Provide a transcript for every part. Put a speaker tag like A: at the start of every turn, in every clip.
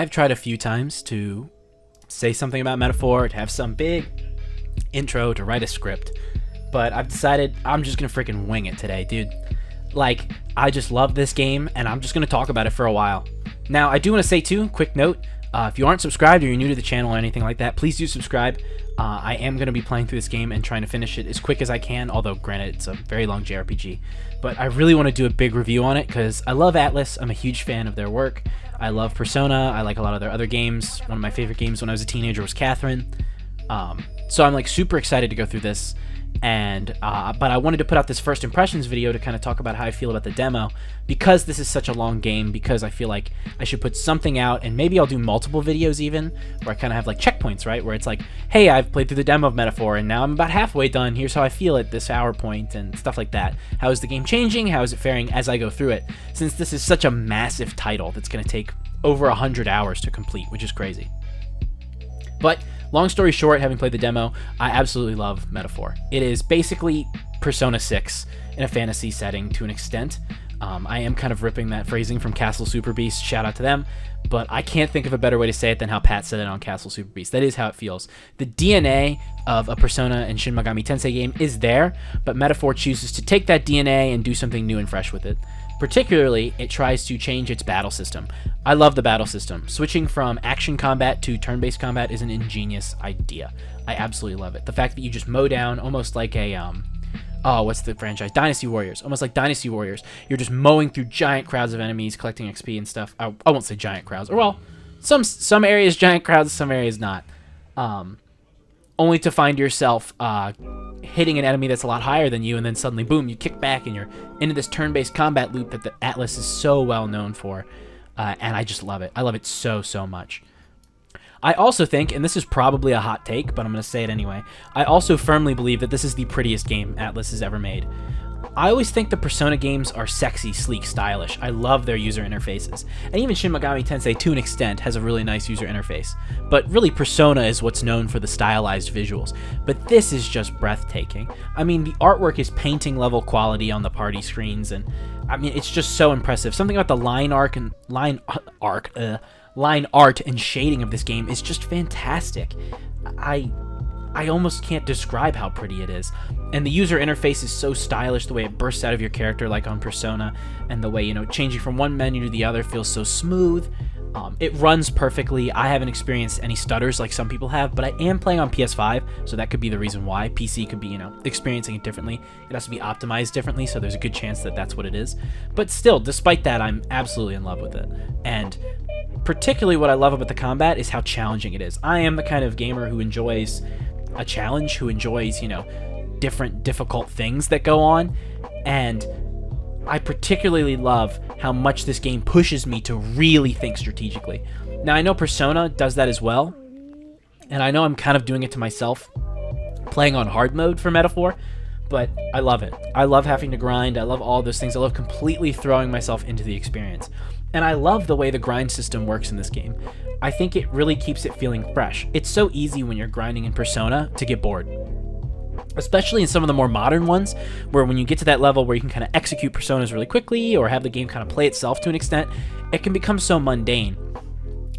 A: I've tried a few times to say something about Metaphor, to have some big intro, to write a script, but I've decided I'm just gonna freaking wing it today, dude. Like, I just love this game, and I'm just gonna talk about it for a while. Now, I do want to say too, quick note, if you aren't subscribed or you're new to the channel or anything like that, please do subscribe. I am going to be playing through this game and trying to finish it as quick as I can, although granted it's a very long JRPG. But I really want to do a big review on it because I love Atlus. I'm a huge fan of their work. I love Persona. I like a lot of their other games. One of my favorite games when I was a teenager was Catherine. So I'm like super excited to go through this. And but I wanted to put out this first impressions video to kind of talk about how I feel about the demo, because this is such a long game, because I feel like I should put something out, and maybe I'll do multiple videos even, where I kind of have like checkpoints, right, where it's like, hey, I've played through the demo of Metaphor and now I'm about halfway done, here's how I feel at this hour point and stuff like that. How is the game changing? How is it faring as I go through it? Since this is such a massive title that's going to take over 100 hours to complete, which is crazy. But long story short, having played the demo, I absolutely love Metaphor. It is basically Persona 6 in a fantasy setting to an extent. I am kind of ripping that phrasing from Castle Super Beast, shout out to them, but I can't think of a better way to say it than how Pat said it on Castle Super Beast. That is how it feels. The DNA of a Persona and Shin Megami Tensei game is there, but Metaphor chooses to take that DNA and do something new and fresh with it. Particularly, it tries to change its battle system. I love the battle system. Switching from action combat to turn-based combat is an ingenious idea. I absolutely love it. The fact that you just mow down almost like a, what's the franchise? Dynasty Warriors. Almost like Dynasty Warriors. You're just mowing through giant crowds of enemies, collecting XP and stuff. I won't say giant crowds. Or, well, some areas giant crowds, some areas not. Only to find yourself hitting an enemy that's a lot higher than you, and then suddenly, boom, you kick back and you're into this turn-based combat loop that the Atlus is so well known for, and I just love it. I love it so, so much. I also think, and this is probably a hot take, but I'm going to say it anyway, I also firmly believe that this is the prettiest game Atlus has ever made. I always think the Persona games are sexy, sleek, stylish. I love their user interfaces. And even Shin Megami Tensei, to an extent, has a really nice user interface. But really, Persona is what's known for the stylized visuals. But this is just breathtaking. I mean, the artwork is painting-level quality on the party screens, and I mean, it's just so impressive. Something about the line art and shading of this game is just fantastic. I almost can't describe how pretty it is. And the user interface is so stylish, the way it bursts out of your character like on Persona, and the way, you know, changing from one menu to the other feels so smooth. It runs perfectly. I haven't experienced any stutters like some people have, but I am playing on PS5, so that could be the reason why. PC could be, you know, experiencing it differently. It has to be optimized differently, so there's a good chance that that's what it is. But still, despite that, I'm absolutely in love with it. And particularly what I love about the combat is how challenging it is. I am the kind of gamer who enjoys a challenge, who enjoys, you know, different difficult things that go on, and I particularly love how much this game pushes me to really think strategically. Now, I know Persona does that as well, and I know I'm kind of doing it to myself, playing on hard mode for Metaphor, but I love it. I love having to grind. I love all those things. I love completely throwing myself into the experience. And I love the way the grind system works in this game. I think it really keeps it feeling fresh. It's so easy when you're grinding in Persona to get bored. Especially in some of the more modern ones, where when you get to that level where you can kind of execute personas really quickly or have the game kind of play itself to an extent, it can become so mundane.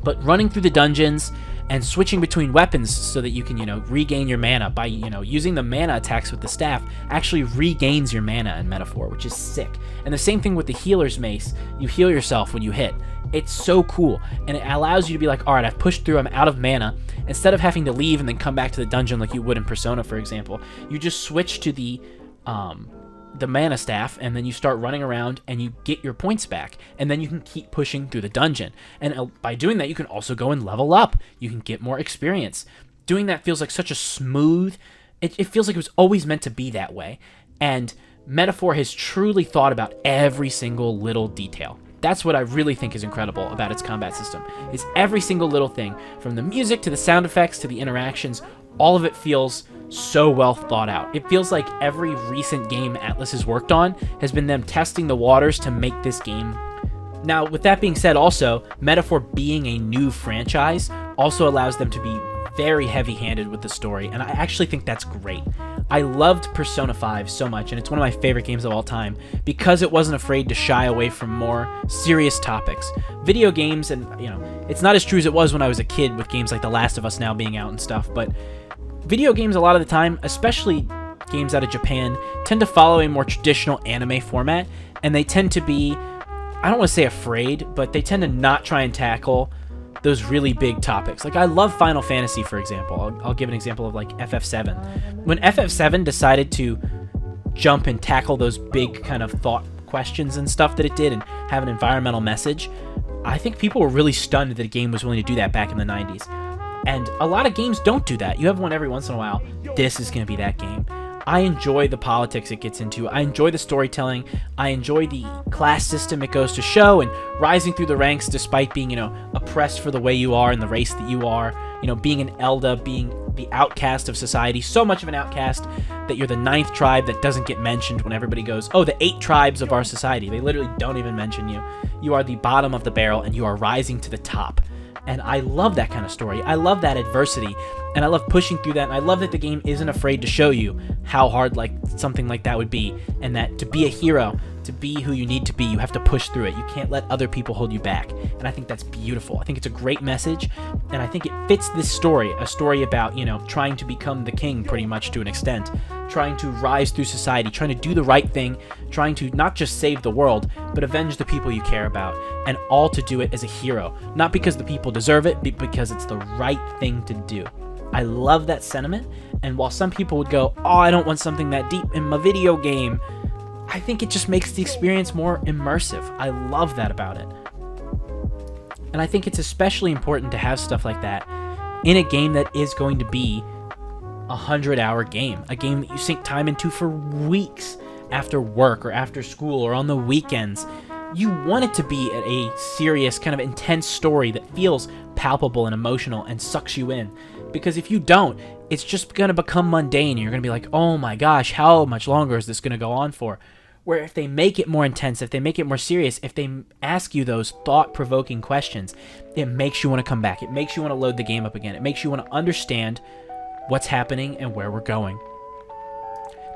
A: But running through the dungeons and switching between weapons so that you can, you know, regain your mana by, you know, using the mana attacks with the staff actually regains your mana in Metaphor, which is sick. And the same thing with the healer's mace. You heal yourself when you hit. It's so cool, and it allows you to be like, all right, I've pushed through, I'm out of mana. Instead of having to leave and then come back to the dungeon like you would in Persona, for example, you just switch to the mana staff, and then you start running around and you get your points back, and then you can keep pushing through the dungeon. And by doing that, you can also go and level up. You can get more experience. Doing that feels like such a smooth, it feels like it was always meant to be that way. And Metaphor has truly thought about every single little detail. That's what I really think is incredible about its combat system, is every single little thing, from the music to the sound effects to the interactions, all of it feels so well thought out. It feels like every recent game Atlus has worked on has been them testing the waters to make this game. Now, with that being said, also, Metaphor being a new franchise also allows them to be very heavy-handed with the story, and I actually think that's great. I loved Persona 5 so much, and it's one of my favorite games of all time, because it wasn't afraid to shy away from more serious topics. Video games and, you know, It's not as true as it was when I was a kid with games like The Last of Us now being out and stuff, but video games a lot of the time, especially games out of Japan, tend to follow a more traditional anime format, and they tend to be, I don't want to say afraid, but they tend to not try and tackle those really big topics. Like, I love Final Fantasy, for example. I'll give an example of, like, FF7. When FF7 decided to jump and tackle those big kind of thought questions and stuff that it did and have an environmental message, I think people were really stunned that a game was willing to do that back in the 90s. And a lot of games don't do that. You have one every once in a while. This is going to be that game. I enjoy the politics it gets into. I enjoy the storytelling. I enjoy the class system it goes to show, and rising through the ranks despite being, oppressed for the way you are and the race that you are. Being an Elda, being the outcast of society, so much of an outcast that you're the 9th tribe that doesn't get mentioned when everybody goes, oh, the 8 tribes of our society. They literally don't even mention you. You are the bottom of the barrel, and you are rising to the top. And I love that kind of story. I love that adversity, and I love pushing through that, and I love that the game isn't afraid to show you how hard something like that would be, and that to be a hero, to be who you need to be, you have to push through it. You can't let other people hold you back, and I think that's beautiful. I think it's a great message, and I think it fits this story, a story about, trying to become the king pretty much to an extent, trying to rise through society, trying to do the right thing, trying to not just save the world, but avenge the people you care about, and all to do it as a hero, not because the people deserve it, but because it's the right thing to do. I love that sentiment, and while some people would go, oh, I don't want something that deep in my video game, I think it just makes the experience more immersive. I love that about it. And I think it's especially important to have stuff like that in a game that is going to be a 100-hour game, a game that you sink time into for weeks after work or after school or on the weekends. You want it to be a serious, kind of intense story that feels palpable and emotional and sucks you in. Because if you don't, it's just going to become mundane, and you're going to be like, oh my gosh, how much longer is this going to go on for? Where if they make it more intense, if they make it more serious, if they ask you those thought-provoking questions, it makes you want to come back. It makes you want to load the game up again. It makes you want to understand what's happening and where we're going.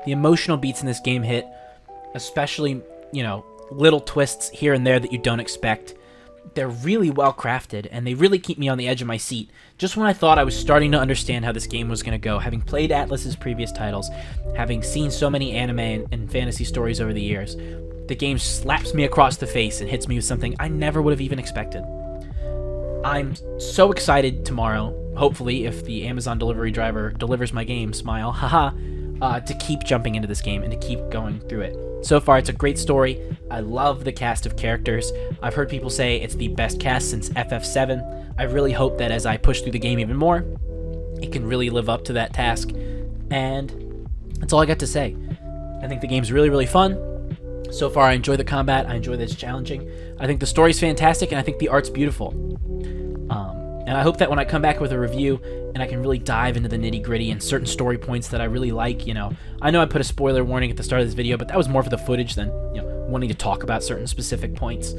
A: The emotional beats in this game hit, especially, little twists here and there that you don't expect. They're really well crafted, and they really keep me on the edge of my seat. Just when I thought I was starting to understand how this game was going to go, having played Atlus's previous titles, having seen so many anime and fantasy stories over the years, the game slaps me across the face and hits me with something I never would have even expected. I'm so excited tomorrow, hopefully, if the Amazon delivery driver delivers my game, smile, haha, to keep jumping into this game and to keep going through it. So far, it's a great story. I love the cast of characters. I've heard people say it's the best cast since FF7. I really hope that as I push through the game even more, it can really live up to that task. And that's all I got to say. I think the game's really, really fun. So far, I enjoy the combat. I enjoy that it's challenging. I think the story's fantastic, and I think the art's beautiful. And I hope that when I come back with a review and I can really dive into the nitty-gritty and certain story points that I really like, I know I put a spoiler warning at the start of this video, but that was more for the footage than, wanting to talk about certain specific points.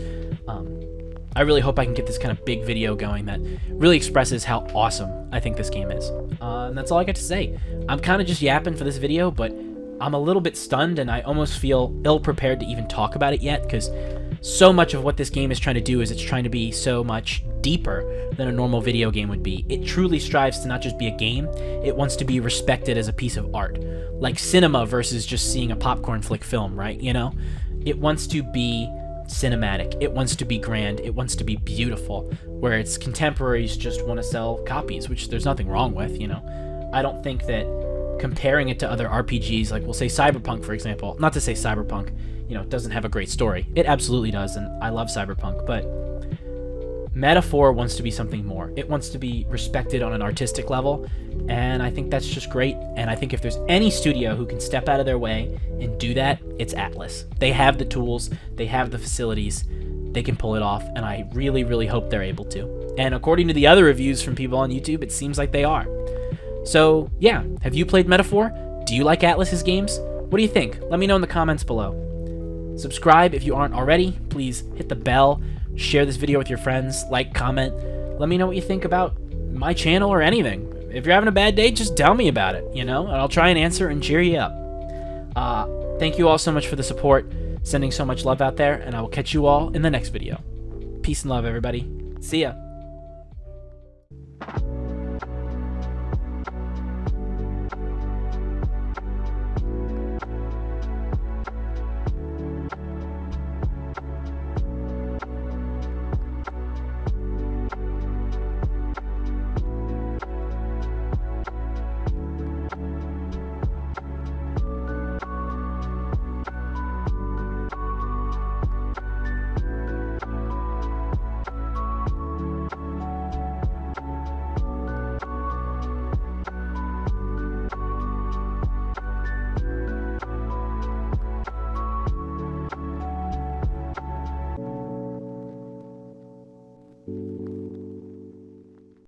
A: I really hope I can get this kind of big video going that really expresses how awesome I think this game is. And that's all I got to say. I'm kind of just yapping for this video, but I'm a little bit stunned, and I almost feel ill-prepared to even talk about it yet, because so much of what this game is trying to do is it's trying to be so much deeper than a normal video game would be. It truly strives to not just be a game, it wants to be respected as a piece of art. Like cinema versus just seeing a popcorn flick film, right? It wants to be cinematic, it wants to be grand, it wants to be beautiful, where its contemporaries just want to sell copies, which there's nothing wrong with, I don't think that comparing it to other RPGs, like we'll say Cyberpunk, for example, not to say Cyberpunk, doesn't have a great story. It absolutely does, and I love Cyberpunk, but Metaphor wants to be something more. It wants to be respected on an artistic level, and I think that's just great. And I think if there's any studio who can step out of their way and do that, it's Atlus. They have the tools, they have the facilities, they can pull it off, and I really, really hope they're able to. And according to the other reviews from people on YouTube, it seems like they are. So, yeah, have you played Metaphor? Do you like Atlus's games? What do you think? Let me know in the comments below. Subscribe if you aren't already. Please hit the bell. Share this video with your friends. Like, comment. Let me know what you think about my channel or anything. If you're having a bad day, just tell me about it, and I'll try and answer and cheer you up. Thank you all so much for the support. Sending so much love out there, and I will catch you all in the next video. Peace and love, everybody. See ya.